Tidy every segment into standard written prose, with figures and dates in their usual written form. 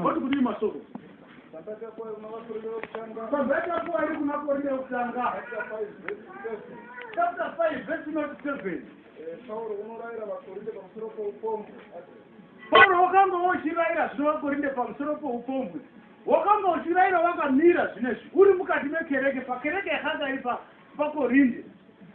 Watu kudini masoko. Nataka kwa unawakorida ukutanga. Sabeta kwa ili kunakorida ukutanga. Chapter 5 verse 7. Paulo unoraira vakorinde pamusoro poupombo. Paulo wakanga woshiraira zvinovakorinde pamusoro poupombo. Wakanga woshiraira wakamira zvinezvi. Uri mukati mekereke, pakereke yakanga iri pakorinde.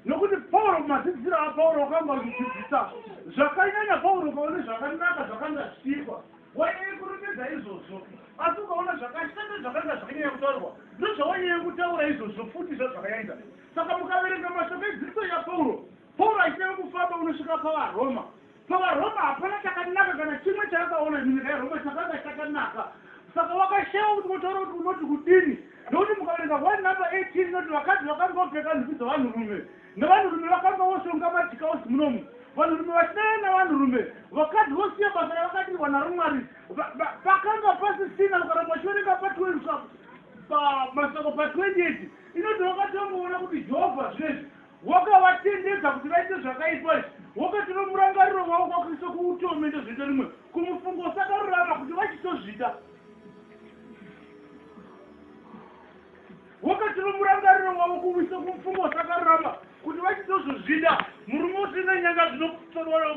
Nokuti Paulo madzidziro aPaulo wakanga uchidzidzisa zvakanyanya. Paulo ukaona zvakanaka zvakanga zvichitwa, waikurumidza izvozvo. Asi ukaona zvakashata zvakanga zvakanyanya kutaurwa, ndozvawanyanya kutaura izvozvo futi zvazvakanyanya. Saka mukaverenga mashoko edzidziso yaPaulo, Paulo achinyanya kufamba unosvika pavaroma. Pavaroma hapana chakanaka kana chimwe chaakaona munyika yeRoma chakanga chakanaka. Saka wakashewa kuti motaura kuti unoti kudini. Ndokuti mukaverenga 1:18 inoti vakadzi vakanga vopfeka nhumbi dzavanhurume, nevanhurume vakanga voshonga majikausi munomu. Vanhurume vachinaya navanhurume, vakadzi vosiya basa ravakadirwa naRumwari. Pakanga pasisina ukaramba uchiverenga pa12 masoko pa28 inoti wakatongoona kuti Jehovha zvinezvi wakavatendedza kuti vaite zvakaitwa izvi. Wakatora murangariro wavo kwaKristu kuutomi ndozvita rimwe kumufungo usakarurama kuti vachitozvita. Wakatora murangariro wavo kuisa kumufungo usakarurama kuti vachitozvida. Murume usina nyanga zvinokutorwa.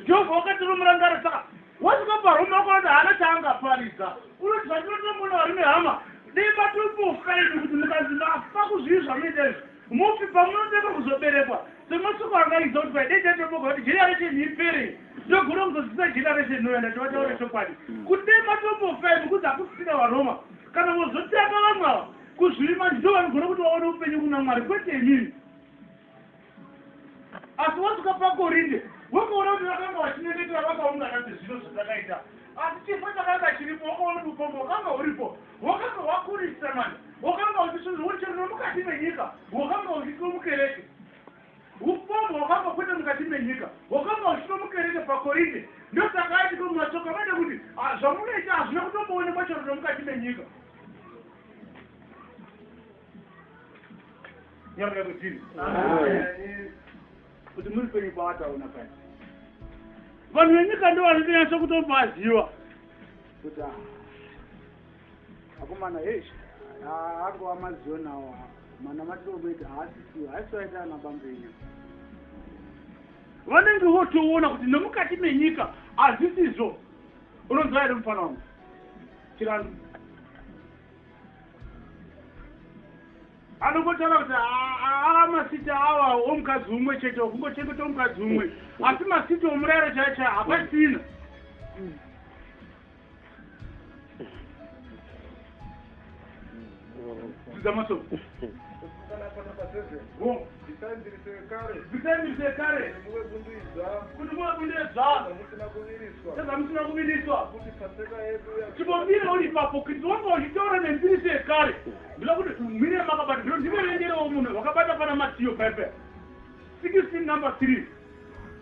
Jehovha wakatora murangariro. Saka wasvika paRoma wakaona haana chaangaparidza. Unoti zvandinotomona vari nehama dei matopofukaidu kuti mukazi mafa kuzvii zvaminoita izvi mupi pamunoteka kuzoberekwa semasoko angaidza kuti paidei tatoboka kuti generation ipere ndogona kuzosisa generation noyanda tovataure chokwadi kuti dei matopofukaidu kuti hakusina vaRoma kana vozotaka vamwe ava kuzvima ndo vanogona kuti vaone upenyu kuna Mwari kwete imini. Asi wasvika paKorinde wakaona kuti vakanga vachinyengetera vakaungana sezvino zvatakaita. Asi chifo chakanga chiripo wakaona kuti upombo wakanga uripo, wakanga wakurisa mani, wakanga uchisvunza mukati menyika, wakanga uchitwa mukereke. Upombo wakanga kwete mukati menyika, wakanga uchitwa mukereke paKorinde. Ndosaka ati kumashoko vade kuti zvamunoita hazvina kutomboonekwa chero mukati menyika. Nyarira kutini. Kuti muri penyu pavataona paya. Vanhu venyika ndo vanonyatsa kutombaziva kuti Akomana heshi. Angova maziyo nawo. Mana matinokuita haasisiwa. Haasiwaita anabambenya. vanenge votoona kuti nemukati menyika hazisizvo. Unonzwa here mufana wangu? Chiranu. Anongotaura kuti masita ava omukadzi umwe chete kungochengeta omukadzi umwe, asi masita omurayiro chaicha hapasina. Dzidzamaso. Zvisandirise kare. Kuti muvabundidza. Saka musina kuviriswa. Chibombire uri ipapo kuti wanga uchitaura nembiriso yekare. Ndila kuti mire makabata ndiro ndiverengerewo munhu wakabata pana Matiyo 16:3.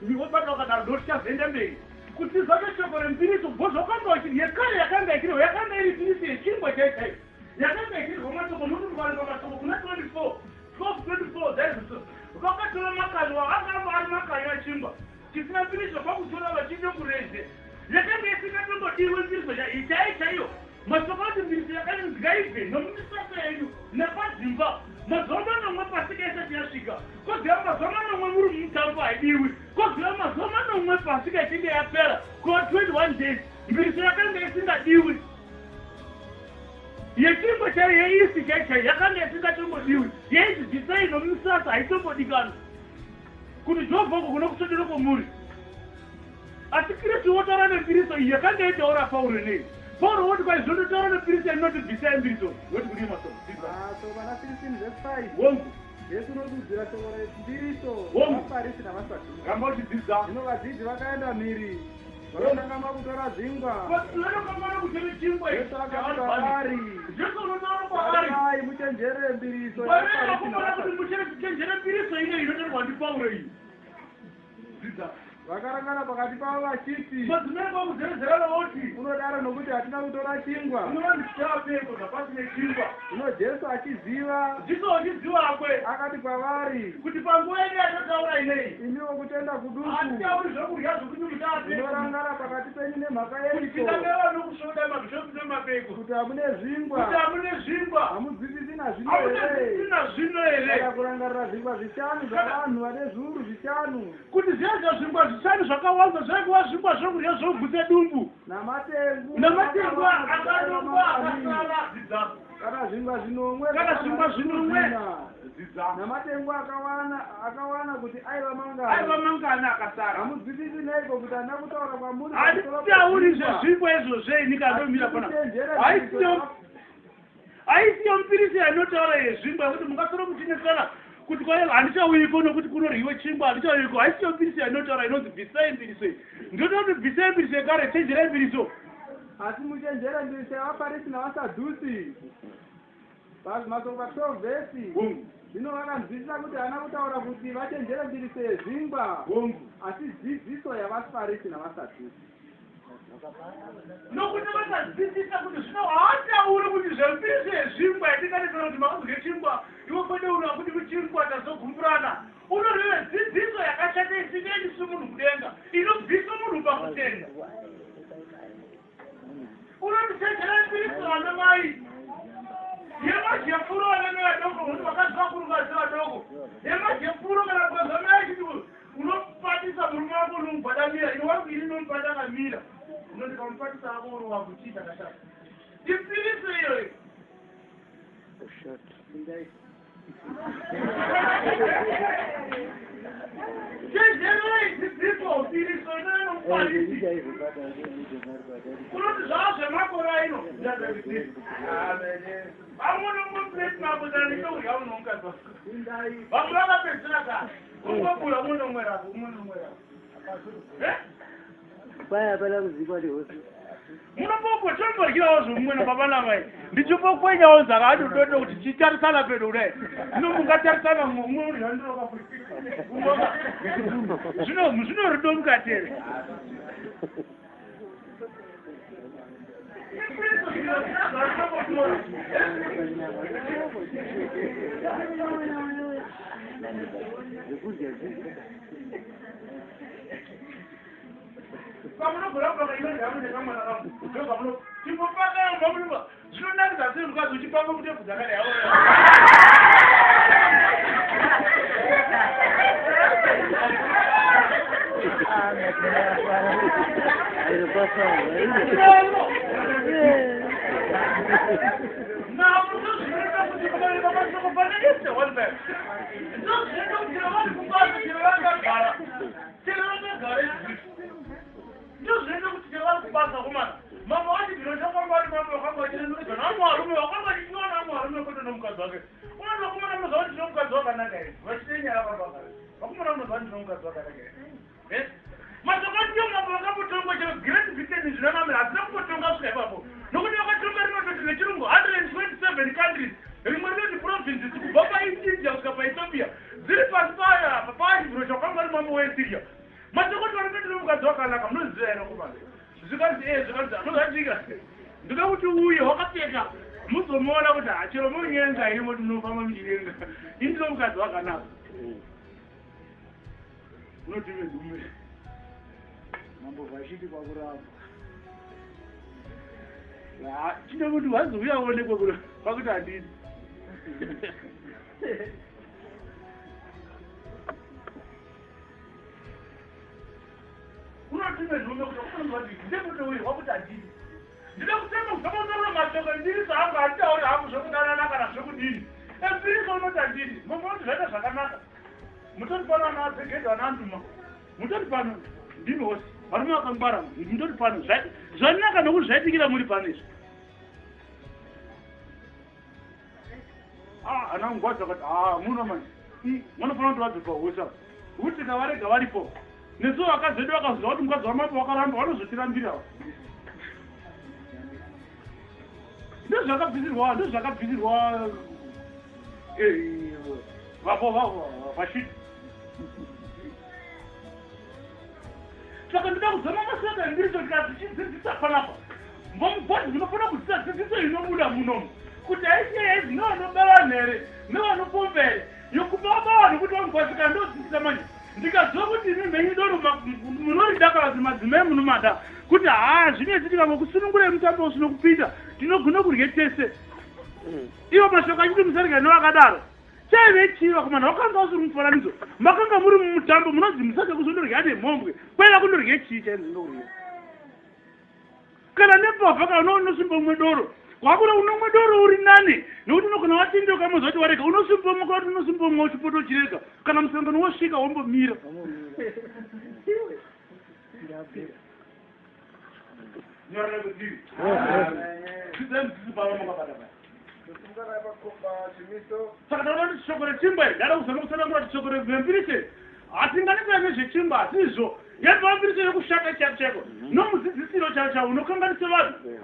Ndiwobata wakadaro ndotichazoenda mberi. Kuti zvabe shoko rembiriso bhozvakanga uchiri yekare yakanga ikiriwo yakanga iri mbiriso yechingwa chaichaiyo. Yakanga ikirirwa masoko nokuti mukaverenga masoko kuna 12:24 zaizvo. Vakatora makanyi anga ari makanyi achingwa. Chisina mbiriso kwakutora vachinde kureze. Yakanga isingatombodiwe mbiriso chaichaiyo. Masoko ati mbiriso yakanzi ngaibve nomumisasa yenyu nepadzimba. Mazuva manomwe pasika isati yasvika. Koziva mazuva manomwe muri mumutambo haidiwi. Koziva mazuva manomwe pasika ichinge yapera kuva 21 days. Mbiriso yakanga isingadiwi. Yechingwa chaiyo yeisi chaichaiyo yakanga isingatombodiwi. Yeidzidzisa nomumisasa haitombodikanwa. Kuti Jehovha kuno kusodero kwomuri. Asi Kristu wotaura nembiriso iyi yakanga itaura Paulo nei. Paulo woti kwaizondotaura nembiriso inoti bvisai mbiriso. Woti kudii masoko? So vana 16:5. Wongu. Yesu unodudzira shoko rembiriso. Wongu. Vafarisi navasadhusi. Ramba uchidzidza. Zvino vadzidzi vakaenda mhiri. Vakatanga makutora zvingwa. Vanokamana kutora chingwa. Yesu akati kwavari. Jesu unotaura kwavari. Ai muchenjere mbiriso. Vakomana kuti muchenjere mbiriso ine inotorwa ndiPaulo iyi. Dzidza. Vakarangana pakati pavo vachiti. Madzimai kwakuzerezera voti. Unodaro nokuti hatina kutora chingwa. Unovandichapeko zvapasine chingwa. Zvino Jesu achiziva. Jesu achiziva akati kwavari. Kuti panguva ine yatotaura inei. Imiwo kutenda kuduku. Hatitauri zvokudya zvokuti mutape. Unorangana penyu nemhaka yeriko tikameva nokusvoda mabhishopu nemapeko kuti hamune zvingwa kuti hamune zvingwa hamudzidzisi nazvino hamudzidzisina zvino kana here kurangarira zvingwa zvishanu zvavanhu vane zviuru zvishanu kuti zviedza zvingwa zvishanu zvakawanza zvaikuva zvingwa zvokudya zvogutse dumbu namatengu akadongwa akasara dzidzako kana zvingwa zvinomwe kana zvingwa zvinomwe namatengu akawana kuti aiva aiva mangana akasara hamudzidzisi neiko kuti handina kutaura kwamuri handitauri zvezvingwa izvozve nikandomira pana haisiyo mupirisi yainotaura yezvingwa yekuti mungasoro muchinesana kuti handichauyiko nokuti kunoryiwe chingwa handichauyiko haisiyo mupirisi yainotaura inonzi bvisai mbiriso ndinoda kuti bvisai mbiriso yekare chenjerai mbiriso asi muchenjere mbiriso yavafarisi navasadhusi masoko 12 vhesi zvino vakanzwisisa kuti hana kutaura kuti vachenjere mbiriso yezvingwa asi dzidziso yavafarisi navasadhusi nokuti vasadzidzisa kuti zvino haatauri kuti zvembiriso yezvingwa yatinganesana kuti makazodye chingwa iwe kwete unoa kuti kuchingwa tazogumburana unorwiwe dzidziso yakashata isingaendisi munhu kudenga inobvisa munhu pakutenga unotitendera mbiriso vana mai yemajepuro vanenge vadoko kuti vakadzi vakurukadzi vadoko yemajepuro kana kwazamai chiti unopatisa murume wako unomubhadamira ino wangu ini nomubhada kamira unondikamupatisa ako uri wakuchita kashata ipiriso iyoyo chenjerei dzidziso upiriso inonomukwanisi unoti zvava zvemakore aino vamwe nomupureti makudanitokudya unongaza vamwe vakapedzera kare unobura umwe nomwerako umwe nomwerako kwai hapana kuzikwa nehosi munombopo tomboryawo zvomumwe nobaba namai ndichimbokwenya nzara ati udodo kuti chitarisana pedo kudai zvino mungatarisana mumwe urya zvino rudo mukatere zvinonakidza sei mukadzi uchipanga mutebvu dzakadai yavo mama wati ndinochakwambari mama wakangwachiremekedzwa namwarume wakangwachitiwa namwarume kwete nomukadzi wake unoda vakomana munoziva kuti ndinomukadzi wakanaka here vachitenyara vavakare vakomana munoziva kuti ndinomukadzi wakanaka here mazokatiyo mama vakambotongwa chero great britain zvinonamira hatina kumbotonga svika ipapo nokuti vakatonga rinototi nechirungu 127 countries rimwe rinoti provinces kubva paindia kusvika paethiopia dziri pasi pachivhuro chakwangwari mama wesyria mazokoti vanototi nomukadzi wakanaka munoziva here komana zvikanzi anozatika ndida kuti uye wakapfeka muzomuona kuti hachero munyenga iri moti munofamba muchirenga indino mukadzi wakanaka unotive ndume mambovhashiti kwakurapa chine kuti wazouya uonekwe pakuti handini unotive ndume kuti unoati ndekuti uye wakuti handini ndida kutema kusamotorora mashoko ndiriso hangu handitauri hangu zvekudanana kana zvekudini empiriso unoti handini momoti zvaita zvakanaka mutoti pano anaapfegedwa ananduma mutoti pano ndimi hosi varume vakangwara mutoti pano zvanaka nokuti zvaitikira muri pano izvi hana ngwadza kuti muno manje vanofanira kuti vabve pahosa kuti tikavarega varipo nesuwo vakazedu vakaziva kuti mukadzi wamambo wakaramba vanozotirambirawo ndozvakabvisirwa vashiti saka ndida kuzama masaka ndiricho tikazichidzidzisa panapa vamugwadi zvinofanira kudzisa dzidziso inobuda munomu kuti haisiyei zvinovanobara here nevanopomba here yokupa vanhu kuti vamugwadzika ndodzidzisa manje ndikaziva kuti imi mhenyidoro munoridakara madzimai munomada kuti zvinezvi tikangokusunungura mutambo usino kupinda tinogona kurye tese ivo mashoko achiti musarika nevakadaro chaive chiva kumana wakanga usiri mufananidzo makanga muri mumutambo munonzi musake kuzondorya nemhombwe kwaiva kundorye chii chaizinokurya kana nepavha kana unosimba umwe doro wakura unomwe doro uri nani nekuti unogona watindoka mozoti warega unosimba umwe kuti unosimba umwe uchipoto chirega kana musangano wosvika wombomira saka taona kuti shoko rechimba dara kuzama kusanangura kuti shoko rembirise hatinganisa nezvechimba asizvo yabvambiriso yokushaka chako nomudzidzisiro chavo unokanganisa vanhu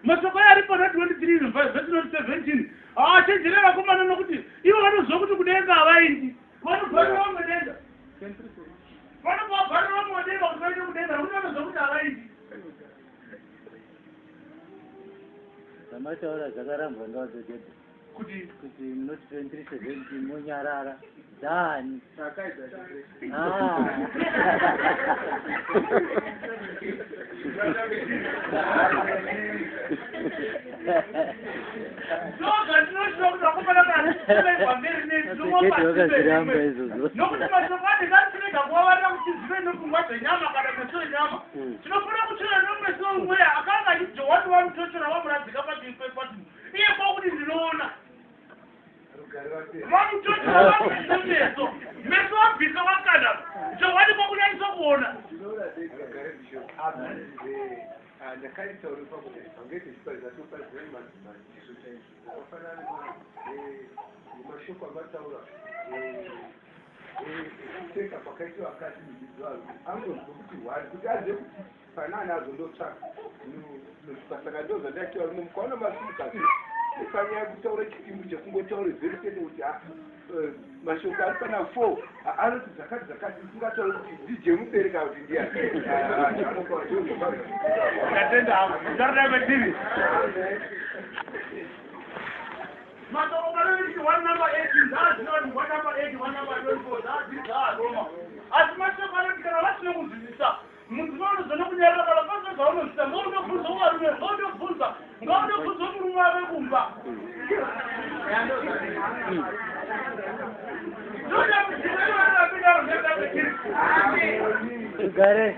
mashoko ari pana 23 vhesi 17 chenjere vakomana nokuti ivo vanoziva kuti kudenga havaindi vanobharira vamwe denga vanobharira vamwe denga kuti vaite kudenga nokuti vanoziva kuti havaindi zamataura zvakarambwa ndavadzodede kuti munoti 23 munyarara dhani wakazviramba izvozvo nokuti mashoko andingatirega kuvavarira kuti zive nopfungwa dzenyama kana meso enyama tinofanira kuchera nomeso umweya akanga achijowati vamutochera vamuradzika pachipepati iye kwakuti ndinoona vamutochera vamuisomeso meso wabvisa wakana jowati kwakunyanyisa kuona ndakaitauripa kuti angeti zviparizatoparizai madziso chaizvo akafanana mashoko amataura kupfeka kwakaitwa akati mudzidzi wavo angonzwa kuti hwari kuti azive kuti panani azondotsvaka saka ndo zvandaitora nomukwana masumukazi ikanyaya kutaura chipimbu chekungotaura verisete kuti mashoko ari pana 4 anoti dzakati isingatauri kuti dj mubereka kuti ndiani ndatenda hangu ndaridaivetiri masoko manoviti 1 number 8 ndazvinoti 1 number 8 1 number 24 dzadzidzaaroma asi mashoko anoti kana vasina kuzivisa mudzima unozona kunyarira kana pase zvaunozita ngaunobvunza uvarume ngaunobvunza ngaunobvunza murume wave kumba ugare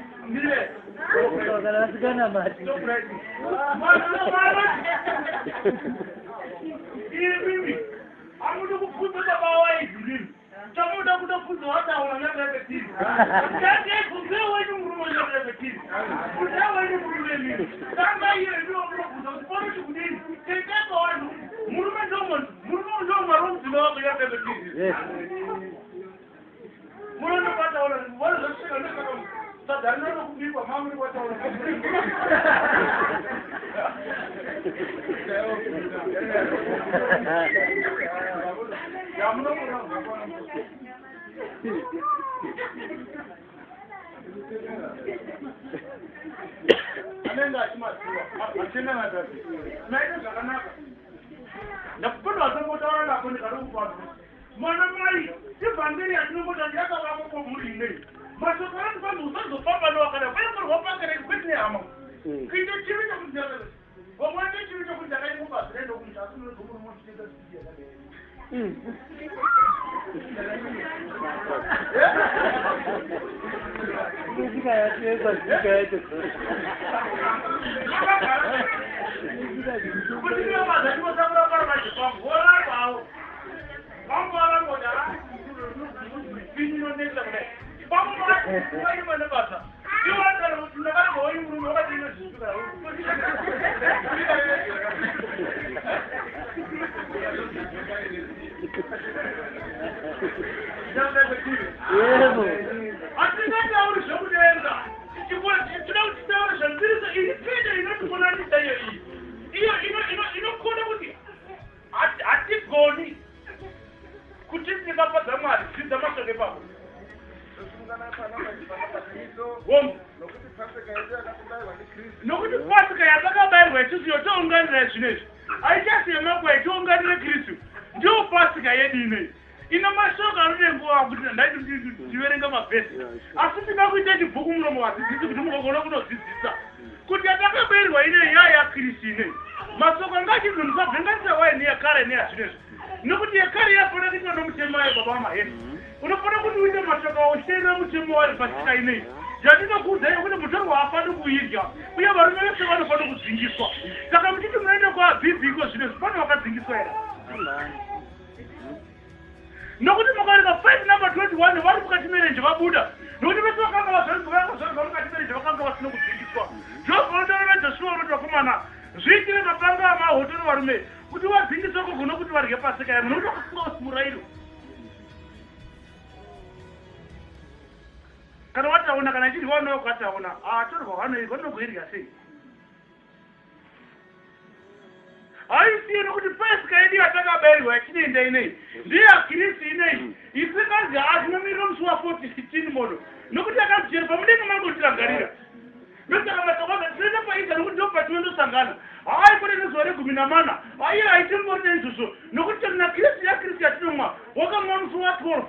kana vasikana mati mimi amuda kupfunza baba waidini chamuda kutopfunza wataura nezvepetiri ndatiebvunzeweni murume nezvepetiri uzeweni murume mimi tanga iye ndiounobvunza kuti ponoti kudini teiteka vanhu murume ndomwari womudzimba wako nezvepetiri munondopataura vanozosvika nesaka sadhari nonokubikwa mamuri kwataura anenge achimaziva achena natati naite zvakanaka ndakupota vasangotaura nako ndikadokupaa mwana mai ivhangeri yatinongota ndiyakavako muri inei mashoko anofanza usazofamba nowakada kwaikorwa pakereki kwetine hama kuite chivi chekuziaa vamwande chivi chekuti ndakaimubazirendo kuti asinozomurimochiteka sii yakadai nokuti pasika yatakabayirwa isusu yotounganira zvinezvi aichasema kwa itounganire kristu ndio pasika yedu inei ina mashoka anonenguwa kuti ndaiti ndiverenga mavhesi asi ndida kuita chibhuku muromo wadzidzisi kuti mukogona kunodzidzisa kuti atakaberirwa inei yaya yakirisi inei masoko ngachizvo musabvenganisa waini yekare neyazvinezvi nokuti yekare yafana kuita nomutemo wayo baba wamaheni unofana kuti uite mashoka usheerera mutemo wayo pasika inei zvandinokuudzai kuti mutorwa haafani kuidya uye varume vese vanofana kudzingiswa saka muchiti munoenda kuabhibhiko zvinezvi pane vakadzingiswa here nokuti mukareka 5 number 21 vari mukati merenje vabuda nokuti vese vakanga vazvarizwa mukati merenje vakanga vasina kudzingiswa zvobvonotaura joshua unoti vakomana zviitire mapanga amahotoro varume kuti vadzingiswa kogona kuti varye pasika yavo nokuti vakasinga murayiro kana wataona kana chiri wanayo ukataona torwa vanogoirya sei haisiye nokuti pasika yedu yatakaberirwa yachinenda inei ndeyakirisi inei isingazi hazinomirira musi wa14 mono nokuti yakajerwa mudenga mangu tiragarira ndosaka matokwaza tinoenda paidza nokuti ndo patinondosangana hai kune nezuva re14 aiye haitimbori neizvozvo nokuti na kirisi yakirisi yatinomwa wakamwa musi wa12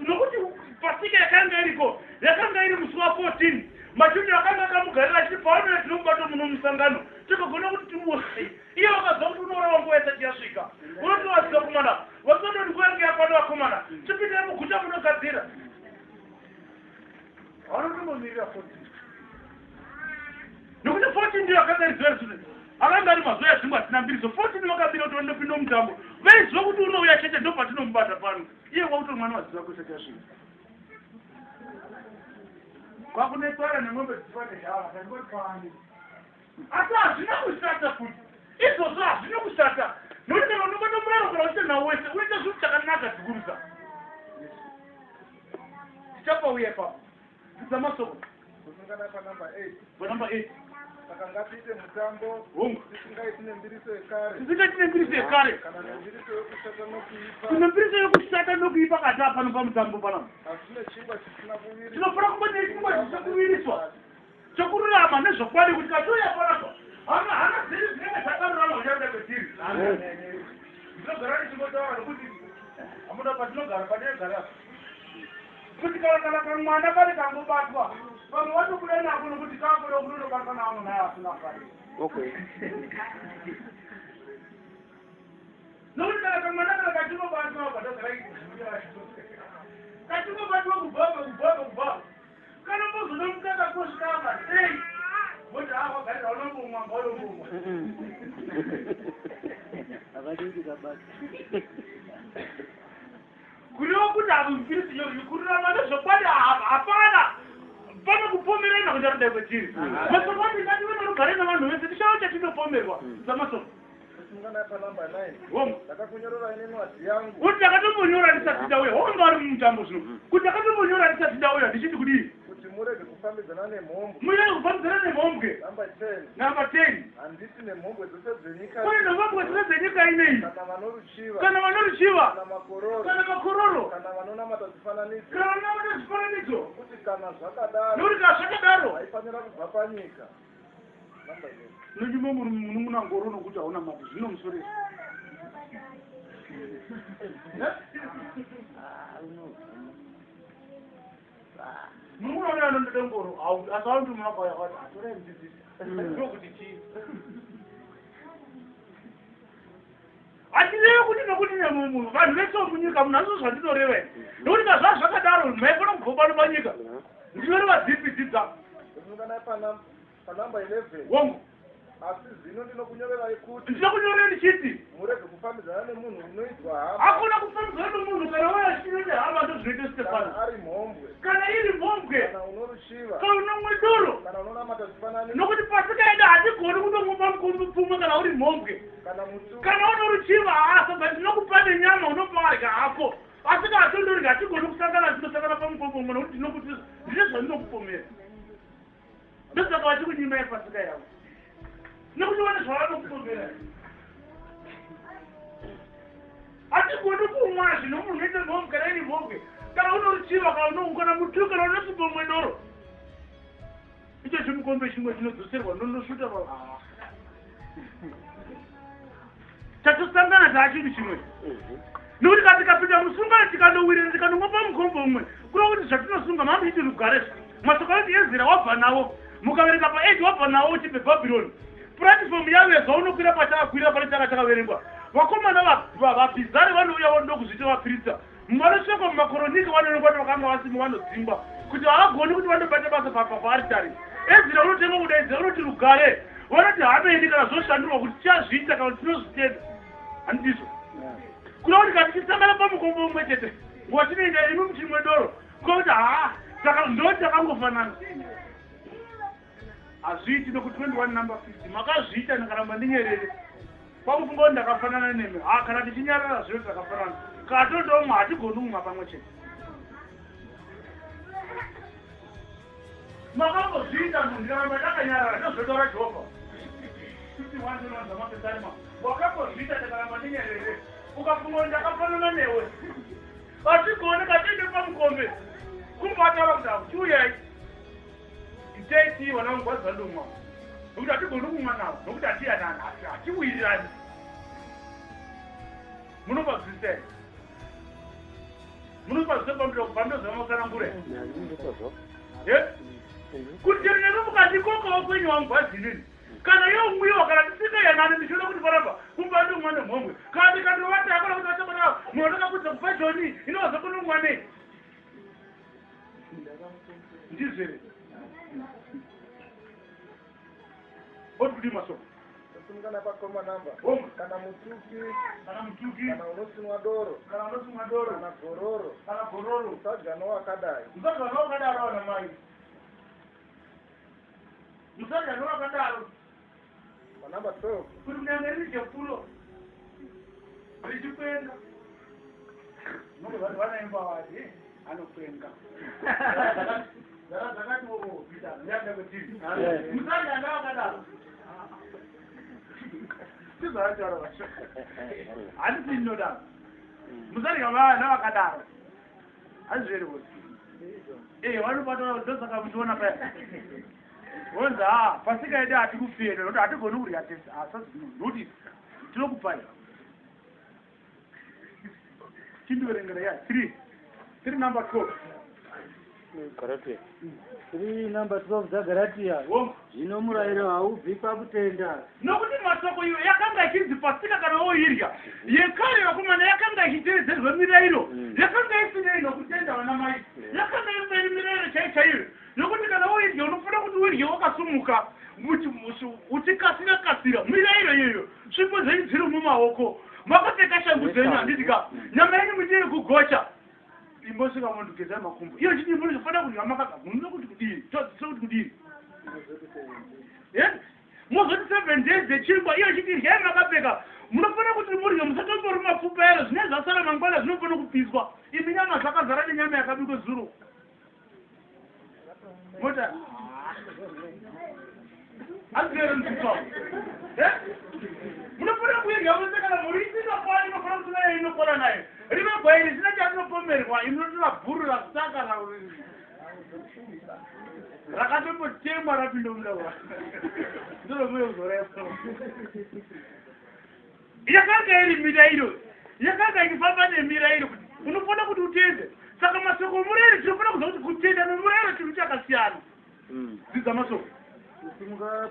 nokuti pasika yakanga iriko yakanga iri musi wa14 machundi akanga akamugarira achiti paanoya tinomubato muno musangano tikagona kuti timusi iye wakazva kuti unoora nguva isati yasvika unotovazika komana vasodoti nguva yange yakwana vakomana tipindire muguta munogadzira vanotombomirira 14 nokuti 14 ndiyo yakanga irizuva resude akanga ari mazuva yazvingwa asina mbiriso 14 vakabira kuti vanopinda mutambo vaiziva kuti unouya chete ndo patinomubata pano iye wakuti mwana waziva kusati yasvika kwakunetswara nemwombe dzifane zvava ndangori kwaani asi hazvina kushata futi izvozvo hazvina kushata nokuti kana unobata muraro kana uchite nhau wese uite zvinhu chakanaka dzigurusa tichapauya ipapo dzidzamasoko kusungana panumber 8 panumber 8 saka ngatiite mutambo tisingaiti nembiriso yekare tisingaiti nembiriso yekare kana nembiriso yokushata nokuipa kune mbiriso yokushata nokuipa kati apano pamutambo panapa hazvine chingwa chisina kuviriswa tinofana kuva nechingwa chisina kuviriswa chokururama nezvokwadi kuti katiuya panapa hana ziri zvinenge zvakarurama kucharuda kwetiri ndinogara ndichimotaura nokuti hamuda patinogara patinogara kuti kana kamwana kari kangobatwa vamwe vatokuda nako nokuti kakuda kunonobatwa navo naye asina kari nokuti kana kamwana kana kachinobatwa kachinobatwa kubva kana mbozoda mukaka kusvika sei voti avagarira unombomwa ngaunombomwa avadiki kabasa kuriwo kuti havumvirisi izvozvo kururama nezvokwadi hapana pane kupomerana kuti arudai kwetiri masokwadi ngative norugare navanhu vese tichava chatinopomerwa samasoko kusungana panumber 9 homo ndakakunyorora ine nwadzi yangu kuti ndakatombonyora ndisati ndauya honga ari mumutambo zvino kuti ndakatombonyora ndisati ndauya ndichiti kudii kuti murege kufambidzana nemhombwe murege kufambidzana nemhombwe number 10 10 handiti nemhombwe dzose dzenyika kune nemhombwe dzose dzenyika inei kana vanoruchiva kana makororo kana vanonamata zvifananidzo kana vanonamata zvifananidzo kuti kana zvakadaro nokuti kana zvakadaro haifanira kubva panyika nochimo munun'una ngoro nokuti hauna mati zvino musoresi munun'una uyo anondode ngoro asaundi munakwaya kwati atorai mudzidzisi ndokuti chii hatirevi kuti nokuti nemunhu vanhu vese munyika munhu azvo zvandinoreva nokuti kazva zvakadaro maifana kugobano panyika ndinoreva dzipi dzidza kusungana panumber 11 wongo asi zvino ndinokunyorerai kuti ndinokunyorera ndichiti murege kufambidzana nemunhu unoidzwa hama hakuna kufambidzana nemunhu kana wayashinete hama ndozvinoite stefano kana ari mhombwe kana iri mhombwe kana unorushiva kana unomwe doro kana unonamata zvifananidzo nokuti pasika yedu hatigoni kutomwa pfuma kana uri mhombwe kana mutu kana unoruchiva asaba ndinokupa nenyama unoparya hako asi kana tondorya hatigoni kusangana tinosangana pamupomomwe nokuti ndinokuti ndine zvandinokupomera ndosaka vachikunyimai pasika yavo nokuti vane zvavanokupomera hatigoni kumwa zvino munhu unoite mhombwe kana iri mhombwe kana unoruchiva kana unoungana mutu kana unosipomwe doro icho chimukombe chimwe chinodzoserwa nonosvuta tatosangana taachiri chimwe nokuti katikapinda musungano tikandowirira tikandongwa pamukombo umwe kuri kuti zvatinosunga mamiti rugaresva masoko kuti Ezira wabva nawo mukavereka pa8 wabva nawo uchipe Babyloni platform yaveza unokwira pachakakwira pane chaka chakaverengwa vakomana vabhizari vanouya vanoda kuzviita vaprista muvanosveka mumakoronika vanoonekwa kuti vakanga vasimo vanodzingwa kuti havagoni kuti vandobata basa paaritari Ezira unotenga kudaidza unoti rugare vanoti hanoendi kana zvoshandurwa kuti tichazviita kana kuti tinozvitenda handizvo kuda kuti kana tichisangana pamukombo umwe chete nguva tinoenda imi muchimwe doro kuti saka ndo takangofanana hazviiti nokuti 21 number 50 makazviita ndakaramba ndinyerere kwakufunga kuti ndakafanana nemi kana tichinyarara zviro zvakafanana katondomwe hatigoni kumwa pamwe chete makangozviita munhu ndikaramba ndakanyarara ndozvotaura Jehovha 51 wakangozviita ndakaramba ndinyerere ukafunga kuti ndakafanana newe hatigoni katiende pamukombe kumbataura kuti hakuchiuyai iteti vana vangwadza ndomwa nokuti hatigoni kumwa navo nokuti hatiyanana hatiwirirani munopazvisei munopazvisei pamindozvamakutsanangura kuti nemi mukandikokawo kwenyu wangwadzinini kana yomwiwa kana tisingayanani ndichioda kuti panapa kumbandomwa nemhomwe kana tikandovata akona kuti vachakonaa munotaka kudza kupa joni inovazokonomwa nei ndizvere otudi masoko Kusungana pakoma namba kana mutuki kana unosunwa doro kana gororo musagano wakadai wana mai musagano wakadaro manamba 12 kuti munyangerije fulo richikwenda noko vanhu vanaimba vati anokwenga zakati pita ndiyaenda kwetiri musagano wakadaro sizvavataura vasho handisi ndinodaro musarika vana vakadaro hazviri kuti vanobataura ndosaka muchiona paya vonzi pasika yedu hatikufenda nokuti hatigoni kurya tese asazinokuti tinokupai chindiverengera ya 3 number 12 Galatia. 3 number 12 dzaGalatia. Zvino murayiro haubvi pakutenda. Nokuti masoko iyo yakanga ichinzi pasika kana woirya. Yekare vakomana yakanga ichiteedzerwa mirayiro. Yakanga isinei nokutenda vana mai. Yakanga ine mirayiro chaiyo. Nokuti kana woirya unofana kuti urye wakasumuka. Uchikasira mirayiro iyoyo. Svipo dzenyu dziri mumaoko. Makapfeka shangu dzenyu handitika. Nyama yenyu muchiri kugocha. Imbosika mundu keza makumbo. Iyo chiti mundu zofana kuti amakaka. Mundu kuti kudiri. Kuti kudiri. Mozoti 7 days dzechingwa iyo chiti yai makapfeka. Munofana kuti murye musatombori mapfupa ero zvine zvasara mangwana zvinofana kupiswa. Imi nyama zvakazara nenyama yakabikwa zuro. Mota. Azero nditswa. Munofana kuirya wese kana muri isina kwani munofana kuti nayo inokora nayo. Rime gwairi zina chatinopomerwa inotora bhuru rasaka na rakatombotemwa rapinda mudawa ndiro muyozoraiso yakanga iri mirayiro yakanga ichifamba nemirayiro kuti unofana kuti utende saka masoko murayiro tinofana kuziva kuti kutenda nemurayiro chinhu chakasiyana dzidza masoko kusimuka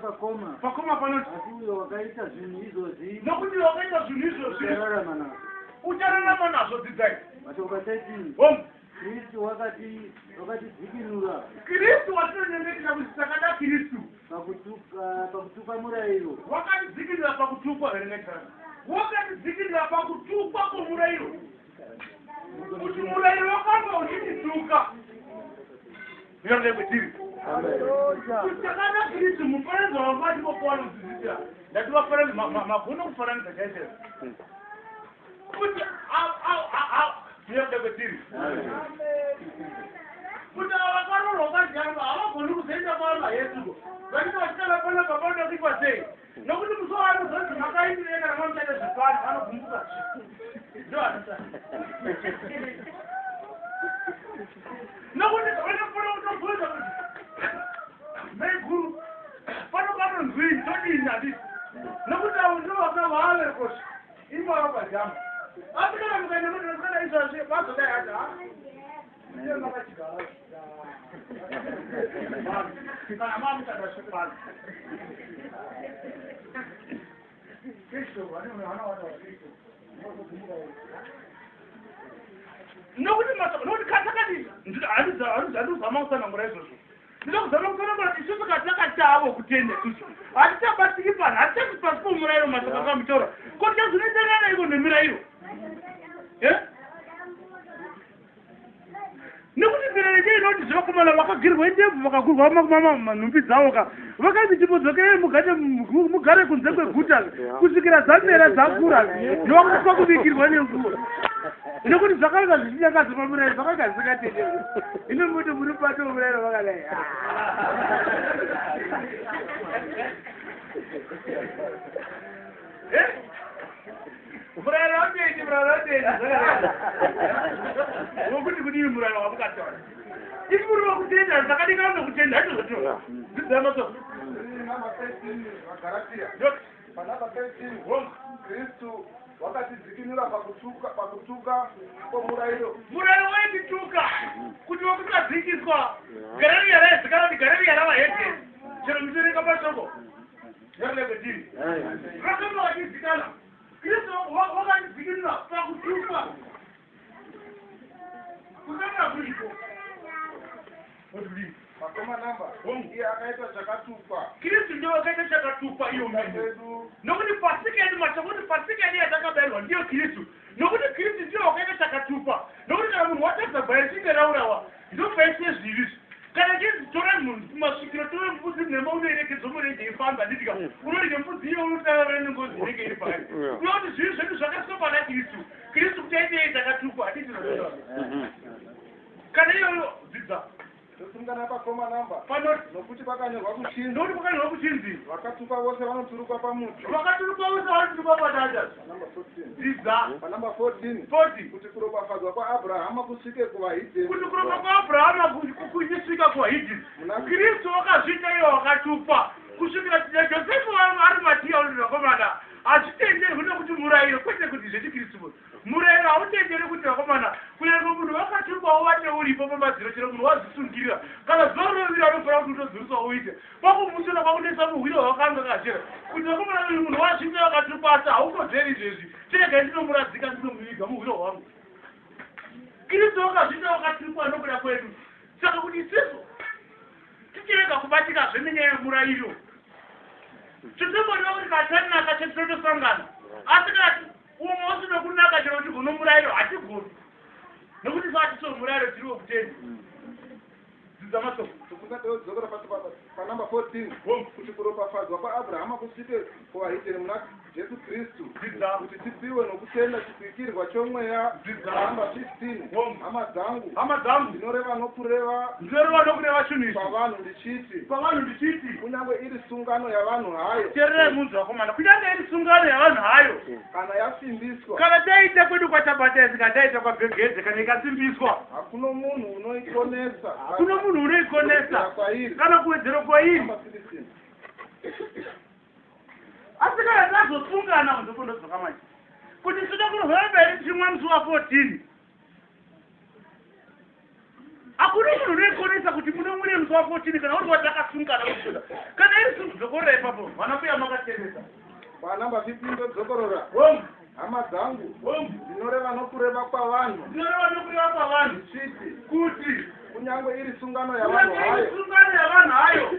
pakoma panoti asi uyo wakaita zvinhu izvozvi nokuti wakaita zvinhu izvozvi uchararama nazvo uchararama nazvo dzidzai mashoko 13 Kristu wakatidzikinura. Kristu watinonyengetera kuti takada Kristu pakutupa murayiro. Wakatidzikinura pakutukwa verengetana. Wakatidzikinura pakutukwa kwomurayiro. Kuti murayiro wakanga uchitituka. Ndiyonde kwetiri. Kuti takada Kristu mufananidzo wavati vokuwana kudzidzira. Ndativafananidzo magona kufananidzo chaizvo. Kuti ndiyonde kwetiri. Kuti avakarorwa vakajamba havagoni kuzoenda kwaana Yesu. Vakiti vachitanga pana papanda kuikwa sei. Nokuti muso vanozoti makaindireka namamuchaita zvipani vanogumbuka ndo anoita. Nokuti vanofana kutobvunza kuti meguru pano panonzwii todini handiti. Nokuti avo ndo vakavave kosha. Imba vakajamba. Asi kana mukaenda kuti kana izvozvo vazodai ati kana mamukadasvipana nokuti katakati handizama kusanangura izvozvo ndida kuzama kusanangura isusu katakatavo kutenda isusu hatichabatiki pano hatichasi pasi pomurayiro masaka kamutaura koti zvinoitangana iko nemirayiro nekuti mirayiro inoti zvavakomana vakagirwa indebvu vakagurwa manhumbi dzavo ka vakazi chimbodzokere mugare kunze kweguta kusvikira dzamera dzakura ndovakutiswa kubikirwa nenguva nekuti zvakanga zvichinyangadza pamurayiro zvakanga zvisingatenderi ino muti muri pato murayiro vakadai murayiro watendi wokuti kudii murayiro wamukataura isi muri wakutenda zvakadingana nokutenda hatozotona dzidzamaso Kristu wakatidzikinura pakutuka kwomurayiro. Murayiro waitituka kuti wakutadzikiswa garari yaraizikanwa kuti garari yaravahedheni chero mitoreka pashoko yarulekwetiri vakanga vachidzikana. Kristu wakatidzikinura pakutuka kukanga kuriko Makoma namba iye akaita chakatukwa. Kristu ndiye wakaita chakatukwa iyo mene nokuti pasika yedu machakuti pasika yedu yatakabayirwa ndiyo Kristu nokuti Kristu ndiye wakaita chakatukwa nokuti kana munhu watadza bhairi chinge raurawa ndopaise zvivizvi kana chitora munhu kumasvikiro tore mbudzi nhema unoirekedza murenje ifamba nditika unorege mbudzi iyo unotaura nengozi inenge iri pari unokuti zvivi zvedu zvakasopa naKristu Kristu kuti aitei chakatukwa hatiti zvaoa kana iyoyo dzidza Tosungana pakoma namba nokuti pakanyorwa kuchinzi ndokuti pakanyorwa kuchinzi vakatukwa vose vanoturikwa pamuti vakaturikwa vose vanoturikwa padada dzidza panamba 14 kuti kuropafadzwa kwaAbhurahama kusvike kuvahidheni kuti kuropa kwaAbhurahama kuchisvika kuvahidheni Kristu wakazviita iye wakatukwa kusvikira Josefu Arimatia unoti vakomana hazvitenderwi nekuti murayiro kwete kuti zveti Kristu murayiro hautenderwi kuti vakomana kunyangwe munhu wakatukwa uvate uripo pamadziro chero munhu wazvisungirira kana zuva rovira anofanira kuti utodziriswa uite pakumusura kwakunesa muhwiro hwakanga kachera kuti vakomana uyu munhu wasvika wakatukwa asi hautodzeri izvezvi chiregai ndinomuradzika ndinomuviga muhwiro hwangu. Kristu wakazviita wakatukwa nokuda kwedu saka kuti isisu tichirega kubatika zvenenyaya yemurayiro titomboda kuti katanaka chetinotosangana asi kati umwe usina kunaka chero kuti kuno murayiro hatigoni nokuti satiso murayiro tiri wokutenda dzidza masoko tokudzokera panamba 14 kuti kuropafadzwa kwaAbhurahama kusvike kuvahidheni muna Jesu Kristu kuti tipiwe nokutenda chipikirwa chomweya namba 15 hama dzangu ndinoreva nokureva chinhu ichi pavanhu ndichiti kunyange iri sungano yavanhu hayo terere munhu wakomana kunyange iri sungano yavanhu hayo kana yasimbiswa kana taita kwedu kwatabhataizi kana taita kwabhegedze kana ikasimbiswa hakuna munhu unoikonesa kana kuwedzero kwairi asi kana tazosungana kuzokondodzoka manje kuti tinoda kunohwemberi chimwe musi wa 14 hakuna munhu unoikonesa kuti muno mune musi wa 14 kana kuti watakasungana kusuda kana iri sungu dzokorora ipapo vanakuya makatendesa panamba 15 ndodzokorora hama dzangu ndinoreva nokureva kwavanhu chiti kuti kunyange iri sungano yavanhu hayo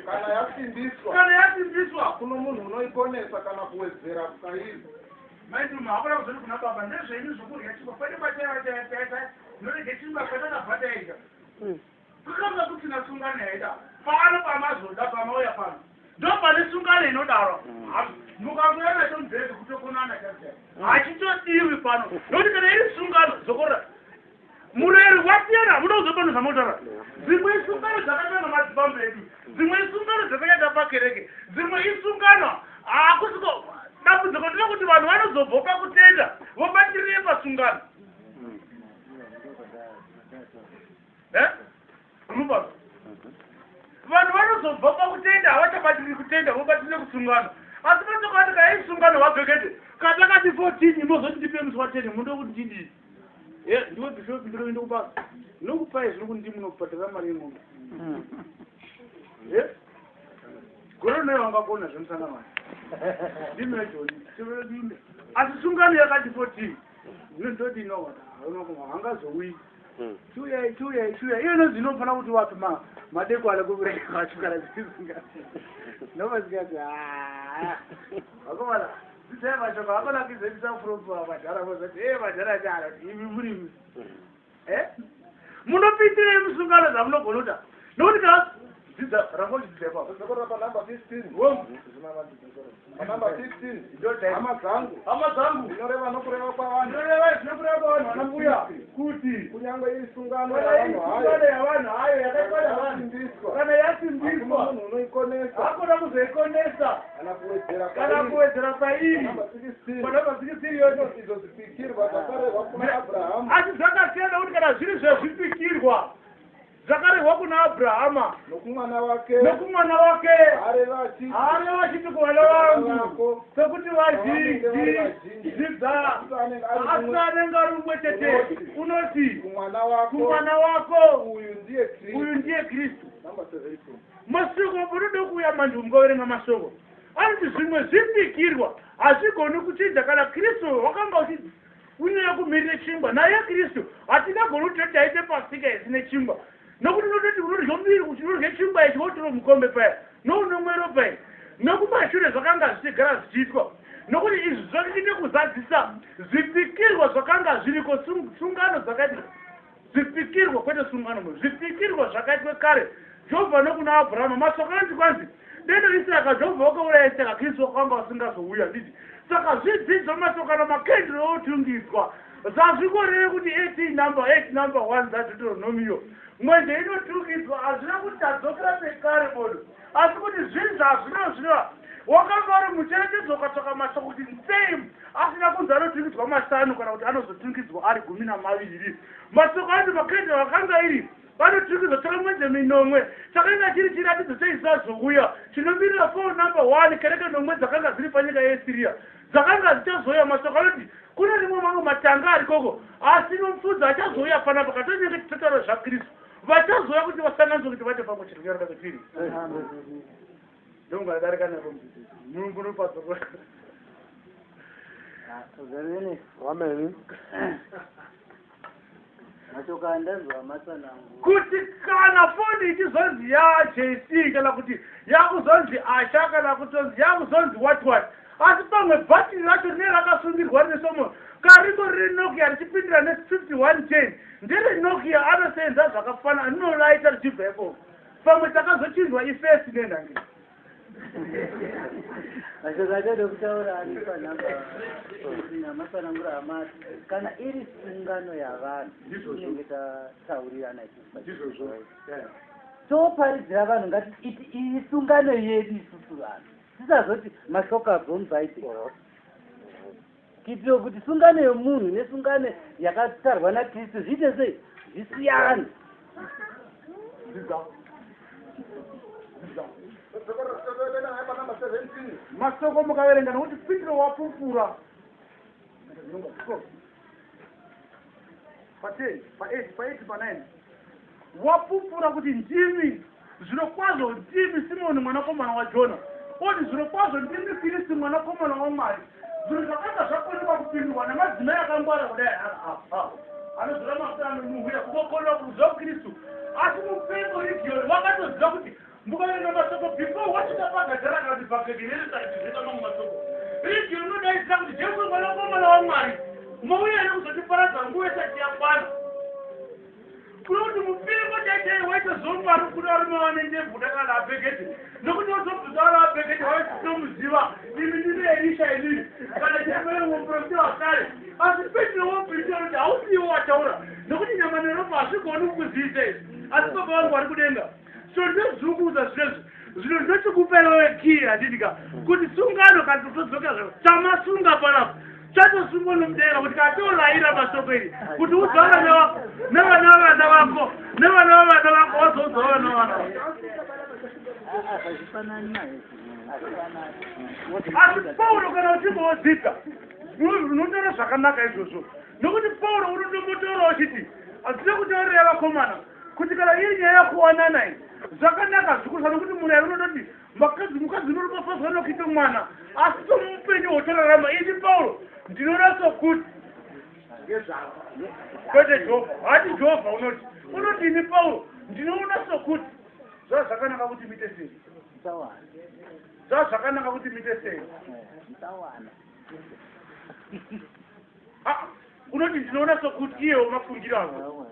kana yasimbiswa hakuna munhu unoiponesa kana kuwedzera kukairi maituma hakuna kuzoti kuna baba ndezvenyu zvokurya chingwa kwete kwataita norege chingwa kwatakabhataika kukanga kutina sungano yaida pano pamazoda pamauya pano ndo pane sungano inodaro mukangoenda tomubhezi kutokonana hachitodiwi pano nokuti kana iri sungano zokorora murayiro wasiyana hamuda kuzopano zvamotaura dzimwe isungano dzakaitwa namadzibambo edu dzimwe isungano dzakaita pakereke dzimwe isungano hakusiko dambudziko ndinokuti vanhu vanozobvoka kutenda vobatirire pasungano vanhu vanozobvoka kutenda havachabatiriri kutenda vobatirire kusungano asi patokati kaisungano wabhekete katakati 14 inozoti ndipe musi wa10 mundo kuti ndini ndiwe bishop ndinoende kubasa ndinokupai zviri kuti ndimunokubhadhara mari yemombe gore nayo wangakona zvemusangamani ndimejoni asi sungano yakati 14 ndinondoti hangazouyi chiuyai iyo inozi inofanira kuti wapi madekwana kukureka vachugara zvisinga novasikati vakomana zvidzai mashoko akonakizevisa furopu vadhara vozati vadhara chara imi muri munopitirei musungano dzamunogona kuta nokuti ka dzidza rangochidzidzaipa number 15 number 15 hama dzangu inoreva nokureva kwavanhu vanambuya kuti kunyangwe iri sungano yavanhu hayo yakakwada vanhu kana yasimbiswa munhu unoikonesa akona kuzoikonesa kana kuwedzera pairi panamba 16 yono izozvipikirwa zvakarehwa kuna Abrahamu asi zvakasiyana kuti kana zviri zvezvipikirwa zvakarehwa kuna Abrahama nokumwana wake areva achiti kuwana wangu sekuti vazvidzidza asi anenge ari umwe chete unoti kumwana wako uyu ndiye Kristu. Masoko munoda kuuya manju mukaverenga masoko anoti zvimwe zvipikirwa hazvigoni kuchinja kana Kristu wakanga uchidzi unyaya kumirire chingwa naye Kristu hatingagoni kuti taite pasika isine chingwa nokuti unototi unorya mbiri uchinorya chingwa ichi wotiro mukombe paya nounomwero paya nokumashure zvakanga zvichigara zvichiitwa nokuti izvi zvotide kuzadzisa zvipikirwa zvakanga zviriko sungano dzakaitwa zvipikirwa kwete sungano zvipikirwa zvakaitwa kare Jehovha nokuna Abrahama masoko anti kwanzi dendo Isaka Jehovha wakauraya Isaka Kristu wakanga wasingazouya nditi saka zvidzidzo masokano makendero otungiswa zvazvikorere kuti 8 number 1 dzaDeuteronomiyo mwenje inotungiswa hazvina kuti tadzokera pekare bodo asi kuti zvinhu zvazvinozvinova wakanga uri mucherechedzo ukatsvaka masoko kuti same asina kunzi anotungidzwa 5 kana kuti anozotungidzwa ari 12 masoko ati makendero wakanga iri vanotungidzwa takamwenje minomwe chakainga chiri chiratidzo cheisazouya chinomirira 4 number 1 kereke nomwe dzakanga dziri panyika yeSiria dzakanga dzichazouya masoko anoti kune rimwe mamwe matanga arikoko asi nomufudzi achazouya panapa katonyenge titotaro zvaKristu vachazouya kuti vasanganzwe kuti vate pamwe chete kunyaraka kwetiri ndongadarika nako munopatsoko amen mashoko andanzwa matsanangu kuti kana foni ichizonzi yaJC kana kuti yakuzonzi Asha kana kutonzi yakuzonzi what asi pamwe bhatiri racho nerakasungirwa nesomo kariko riri Nokia richipindira ne5110 ndiri Nokia anosenza zvakafanana rinolaita richibva ipo pamwe takazochinzwa ifesi nenhange mashoko achada kutaura ari panhamba namatsanangu ramati kana iri sungano yavanhu inenge tataurirana izvozvo toparidzira vanhu ngatiti iyi sungano yedu isusu vanhu tisazoti mashoko abva mubhaibheri kuitira kuti sungano yemunhu nesungano yakatarwa naKristu zviite sei zvisiyana masoko mukaverenga nokuti Petro wapupura pa8 pa9 wapupura kuti ndimi zvirokwazvo ndimi Simoni mwanakomana waJona oti zvirokwazvo ndimi Kristu mwanakomana waMwari zvinhu zvakanga zvakonekwa kupindurwa namadzimai akangwara kudai anozora mafuta anonuhwira kukokorera kuruziva Kristu asi mupengo region wakatoziva kuti mukaverenga masoko before wachitapagadzara kana kuti bhakegereresa mamwe masoko region unodaisira kuti Jesu mwanakomana waMwari mauya nekuzotiparadza nguva isati yakwana kuti mupengo chaichai waitozomara kuti varume vanendebvuda kana abhekete nokuti wazobvuta vari abhekete waisinomuziva imi ndiri Elisha inini kana chaimeumuprofita wakare asi Petro wobvita kuti hausiwo wataura nokuti nyama neropa hazvigoni kukuziisa izvi asi baba vangu vari kudenga so ndozvukuza zvinezvi zvino ndochikupai wewe kii handidika kuti sungano kana totodzoka zvavo tamasunga panapa chatosungwa nomudenga kuti katoraira masoko iri kuti udzavana wako nevana vavana vako nevana vavana vako wazoudza vana vana vako hazvifanani naye asi Paulo kana uchimbodzidza unotaura zvakanaka izvozvo nokuti Paulo unotombotaura uchiti hazina kutaurira vakomana kuti kana iri nyaya yakuwanana iyi zvakanaka zvikuru nokuti murayiro unototi mukadzi unoripafadzwa nokuita mwana asi tomupenyu hwotorarama ini Paulo ndinoratso kuti ngezvavo kwete Jehovha hati Jehovha unoti ini Paulo ndinoona sokuti zvakanaka kuti mite sei zvakanaka kuti mite sei unoti ndinoona sokuti iyewo mafungiro avo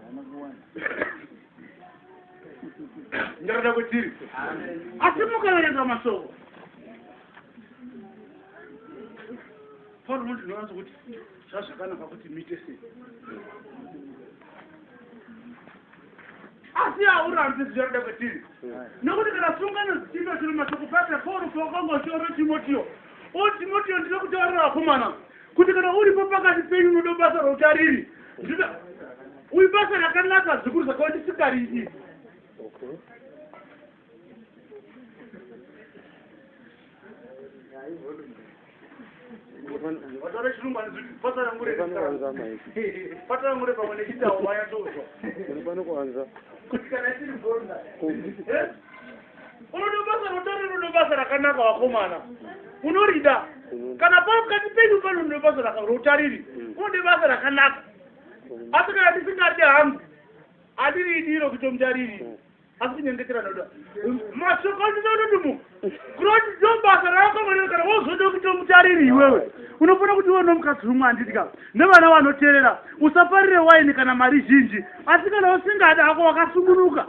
ndarada kutiri asi mukaverenga masoko Paulo ndinoona sokuti zvakanaka kuti mite sei asi haurambi zvichada kwetiri nokuti kana sungano dzichino chiri masoko pasa Paulo kwakanga uchiona Timotiyo Timotiyo ndino kutaurira vakomana kuti kana uripo pakati penyu unoda basa routariri uyu basa rakanaka zvikuru zvakawa ndisingaridi wataura chirungu anizviti patara ngure pamwe nechindau vayatozwa kuti kana tiri bhorona unoda basa routariri unoda basa rakanaka vakomana unorida kana pakati penyu pano unoda basa routariri unoda basa rakanaka asi kana tisingaridi hangu adiridiro kutomutariri asi kunyengetera noda masoko andinonotimu kuroti ndo basa rakakomana kana wozoda kutomutariri iwewe unofana kuti uwe nomukadzi umwe handitika nevana vanoteerera usafarire waini kana mari zhinji asi kana usingadi ako wakasungunuka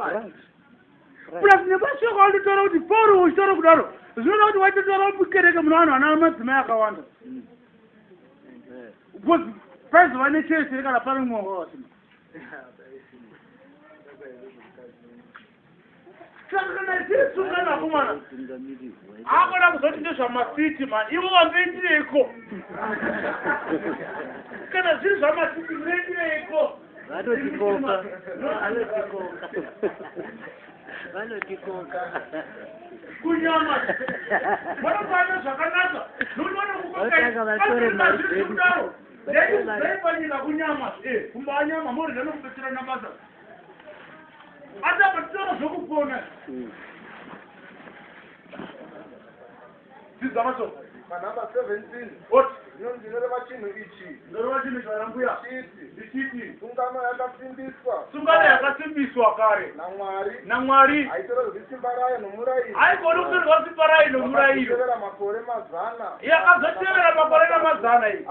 plus nepashoko wandotaura kuti Paulo uchitaura kudaro zvinoda kuti waitotaura mukereke muno vanhu vana madzimai akawanda because paizova nechese kana pane mumwe wavasina saka kana tiri sungana vakomana akona kuzoti ndezvamasiti man ivo wamboendireiko kana zviri zvamasiti muendireiko vanotikoka kunyama vanofana zvakanaka nokuti vanokukaiaipanyika kunyama kumbanyama mori zvanokubetsera nabasa asi apa titaura zvokupona dzidzamaso manhamba 17 oti ndinoreva chinhu ichi ndoreva chinhu charambuya ndichiti sungano yakasimbiswa kare naMwari haitorerwi simba rayo nomurayiro haigoni kutorerwa simba rayo nomurayiro yakazotevera makore mazana yakazotevera makore namazana iyi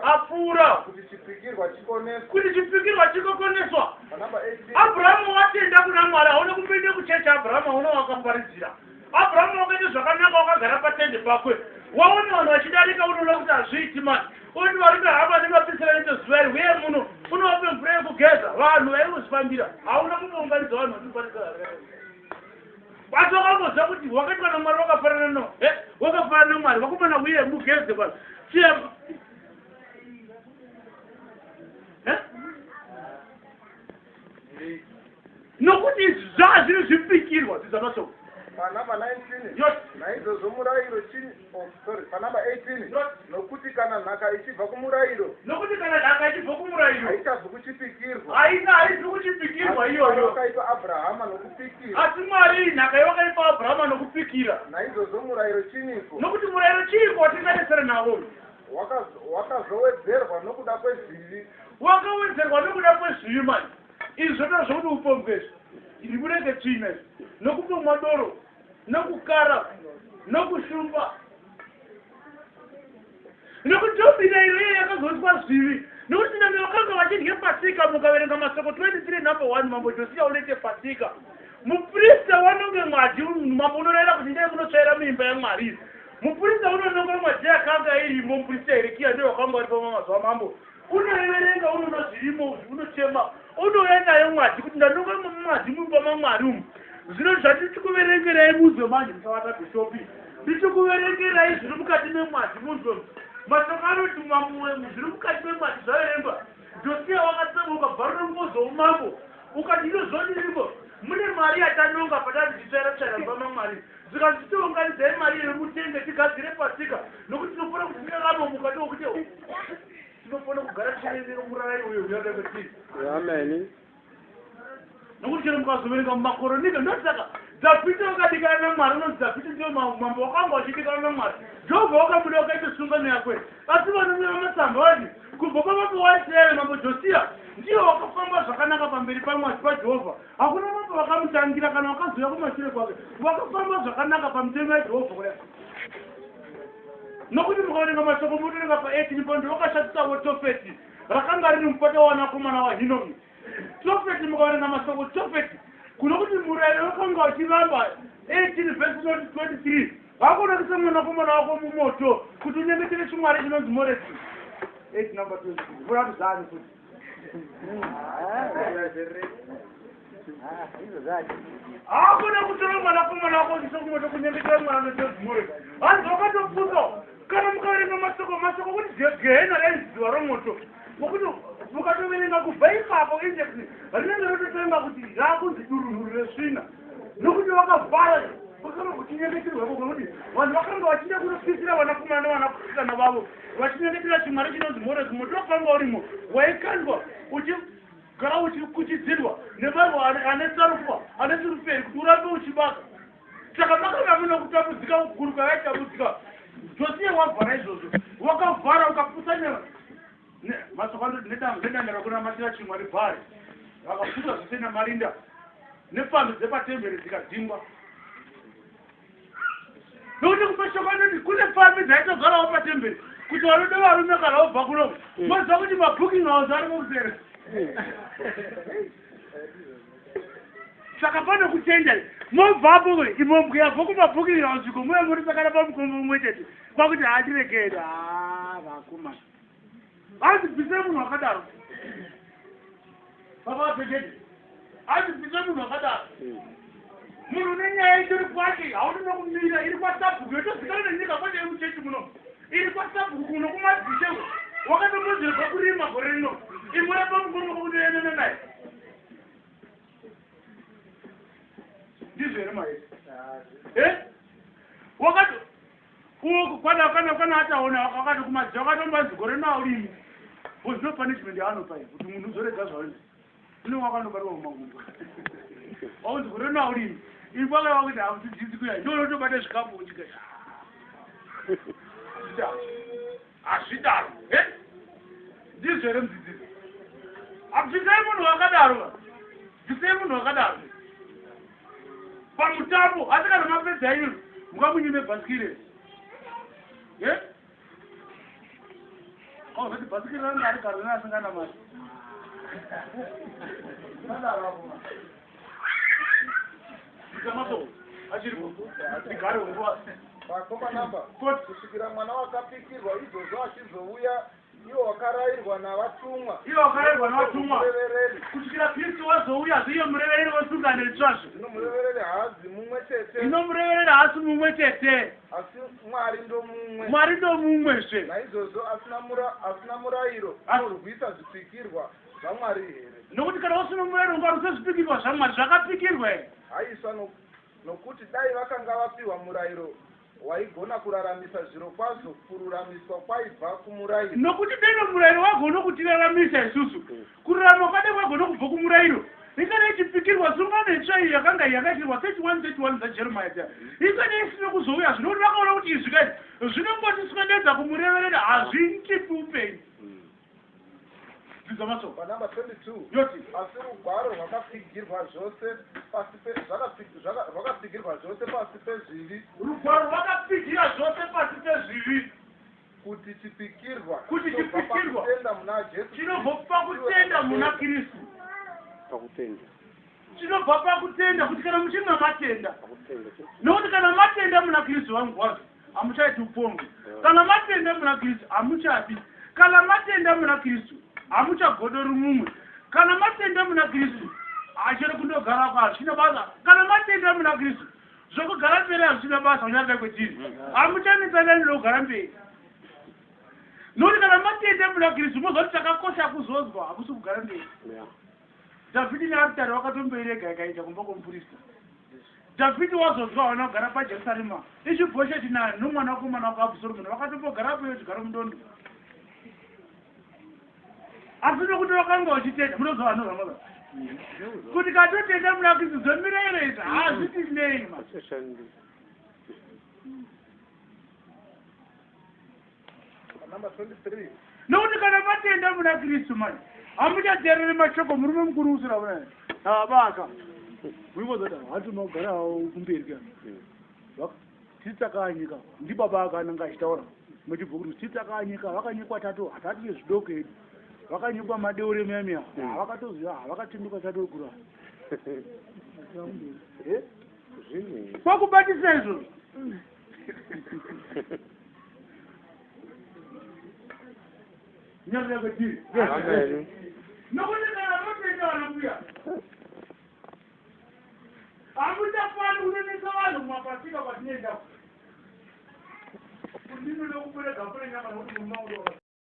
apfuura kuti chipikirwa chikokoneswa manhamba 18 Abrahamu watenda kuna Mwari hauna kumboende kuchecha Abrahamu hauna wakaparidzira Abrahamu wakaita zvakanaka wakagara patende pakwe waona vanhu vachidarika unoona kuti hazviiti mani oti vari kuhamba nemapisira nezuva iri uye muno unovape mvura yekugeza vanhu vaingozvifambira hauna kumbounganidza vanhu vatikwanisa basi wakamboziva kuti wakaitwa naMwari wakafanana naMwari vakomana uye mugeze basi nokuti izvi zvazviri zvipikirwa dzidzakasoko panhamba 19 naizvozvo murayiro panhamba 18 nokuti kana nhaka ichibva kumurayiro haichazi kuchipikirwa haizi kuchipikirwa iyoyo wakaitwa Abrahama nokupikira asi Mwari nhaka yawakaipa Abrahama nokupikira naizvozvo murayiro chiniko nokuti murayiro chiiko watingadetsera navo wakazowedzerwa nokuda kwezvivi mani izvi zvotaura zvokuti upombwezvi ndibureke tsvina nokutomwa doro nokukara nokushumba nokuti tobina iroyo yakazoiswa zvivi nokuti nange vakanga vachidye pasika mukaverenga masoko 23 number 1 mambo Josia ulete pasika muprista wanonge mwadi mambo unorayira kuti ndee munotsvaira mimba yaMwari muprista unononga mwadi yakanga irimo muprista Herekia ndiye wakanga vari pama mazuva mambo unoeverenga unoona zvirimo unochema unoendayo mwadi kuti ndanonga mwadi mumba maMwari umu zvino zvatikuverengerai muzwe manje musavata bishopi ndichikuverengerai zviri mukati memwadi muzwe masoko anotumwa mumwe zviri mukati memwadi zvaverengwa Josia wakatsemuka bvarura mbozo umambo ukati ino zvodirimo mune mari yatanonga patati tichaira mumba maMwari zikazvitonganidzai mari yemutende tigadzire pasika nokuti tinofana kutinga kanomuka ndokuti tinofana kugara tichiurayai uyo uyada kwetiri. Amen. Nokuti chero mukazoverenga mumakoronika ndosaka Dhavhidhi wakadikana naMwari unonzi Dhavhidhi ndiyo mambo wakanga wachidikana naMwari. Jehovha wakamuda wakaita sungano yakwe. Asi vanomira matsamba vati kubva pamambo waIsraeri mambo Josia ndiyo wakafamba zvakanaka pamberi paMwari paJehovha. Hakuna mambo wakamutangira kana wakazouya kumashure kwake. Wakafamba zvakanaka pamitemo yaJehovha kudai. Nokuti mukaverenga mashoko mutorenga pa8 ndipo wakashatisawo Tofeti rakanga riri mupata wanakomana waHinomi. Tofeti mukaverenga mashoko Tofeti kunokuti murayiro wakanga wachivamba 18:23 hakuna kuisa mwanakomana wako mumoto kuti unyengetere chimwari chinonzi Moresi. 8 number 20 vura kuzani kuti hakuna kutora mwanakomana wako kuisa kumoto kunyengetera mwari chinonzi Moresi. Hanzi wakatobvunza kana mukaverenga masoko kuti gehena raiziva romoto nokuti mukatoverenga kubva ipapo indeksi rinenge rototenga kuti rakunzi durunhuru resvina nokuti vakavhara vakanga kuchinyengeterwako kwekuti vanhu vakanga vachida kunopisira vanakomana nevanasikana vavo vachinyengetera chimwari chinonzi Moresi. Moto wakanga urimo waikandwa uchigara uchikuchidzirwa nevanhu ane sarufa ane suruperi kuti urambe uchibaka. Saka makanga muna kutambudzika kukuru kwavaitambudzika. Josia wavhara izvozvo wakavhara ukapusanya masokando nedandara kunamatira chimwari bhari vakapfuta zvose namarinda nepfando dzepatemberi dzikadzingwa nokuti kumashokandoti kune pfambi dzaitogarawo patemberi kuti vanoda varume kana vobva kuno moziva kuti mabooking house ari mukusere. Saka pane kutenda mobvapo imobweyabva kumabooking house iko muye muri sakana pamukombo umwe chete kwakuti hatirekeri vakomana azibvise munhu wakadaro papapeketi azibvise munhu wakadaro munhu nenyaya itori kwake haunona kumira iri kwasabhuku yotozikana nenyika kwete yemuchechi muno iri kwasabhuku kuno kumadzishewe wakatombozerwa kurima gore rino imura pamukomo kokutoenene naye ndizvo here maesi wakato kana ataona wakati kumadziva wakatombanzi gore naurimi was no punishment yaanopai kuti munhu uzorega zvaozi ino wakanobarwa mumangumba waunzi gore naurimi ini kwakaiva kuti hamudzidzisi kuya ndonotobata zvikafu uchika hazvidaro ndizvo here mudzidzisi abvisai munhu wakadaro bvisai munhu wakadaro pamutambo asi kana mapedza ino mukamunyime bhasikire kuti bhasikire ranga ari garo neasingana mari ikamako achiripo igare nguva vakomanapa kusvikira mwana wakapikirwa izvozvo achizouya iwo wakarayirwa navatumwa kusvikira Kristu wazouya ziye murevereri wesungano itsvazvo inomurevereri haasi mumwe chete asi mwari ndomumwezve naizvozvo asina murayiro anorwisa zvipikirwa zvamwari here nokuti kana usina murayiro ungarwisa zvipikirwa zvamwari zvakapikirwa here haiswa nokuti dai vakanga vapiwa murayiro waigona kuraramisa zviro kwazvo kururamiswa kwaibva kumurayiro nokuti dai murayiro wagona kutiraramisa isusu kurarama kwade kwagona kubva kumurayiro ikana ichipikirwa sungano itsva iyi yakanga yakaitirwa 31 dzajeremiya ikana isina kuzouya zvinoti vakaona kuti izvi kai zvinongotiswededza kumureverera hazvitipi upenyu panamba 22 yoti asi rugwaro rwakapfigirwa zvose pasi pezvivi rugwaro rwakapfigira zvose pasi pezvivi kuti chipikirwa chinobva pakutenda muna Kristu chinobva pakutenda kuti kana muchina matenda nokuti kana matenda muna Kristu vangu wazvo hamuchaiti upongo kana matenda muna Kristu hamuchapi kana matenda muna Kristu hamuchagodori mumwe kana matenda muna Kristu hachiri kundogara kwa hazvina basa kana matenda muna Kristu zvokugara mberi hazvina basa unyarada kwetiri hamuchanetsanani nogara mberi nokuti kana matenda muna Kristu mozoti chakakosha kuzozwa hakusi kugara mberi Dhavhidhi neabhitari wakatomboirega ikaita kumba kwomupurista Dhavhidhi wazozwa vanogara paJerusarema Ishi-Bhosheti nomwana wakomana wakaAbhusoromoni vakatombogara peyo chigaro mudondo. Asi nokuti vakanga vachitenda munozwa vanoramba kuti katotenda muna Kristu zvemirayiro idzi hazviti nei ma. Number 23. Nokuti kana matenda muna Kristu mani hamuchateereri mashoko murume mukuru usira vana vaka murimozati hatinogarawo kumberi kana titsakanyika ndi baba akananga achitaura muchibva kuti titsakanyika vakanyikwa tatu hatati zvidoko edu vakanyikwa madeure miyamiya havakatoziva havakatinduka tatokura kwakubatisa izvozvo nyazakatiri nokuti kana matenda vanobuya hamutafani kunonesa vanhu mumapasika kwatinoenda kundinoda kubereka pure nyama nokuti mumauro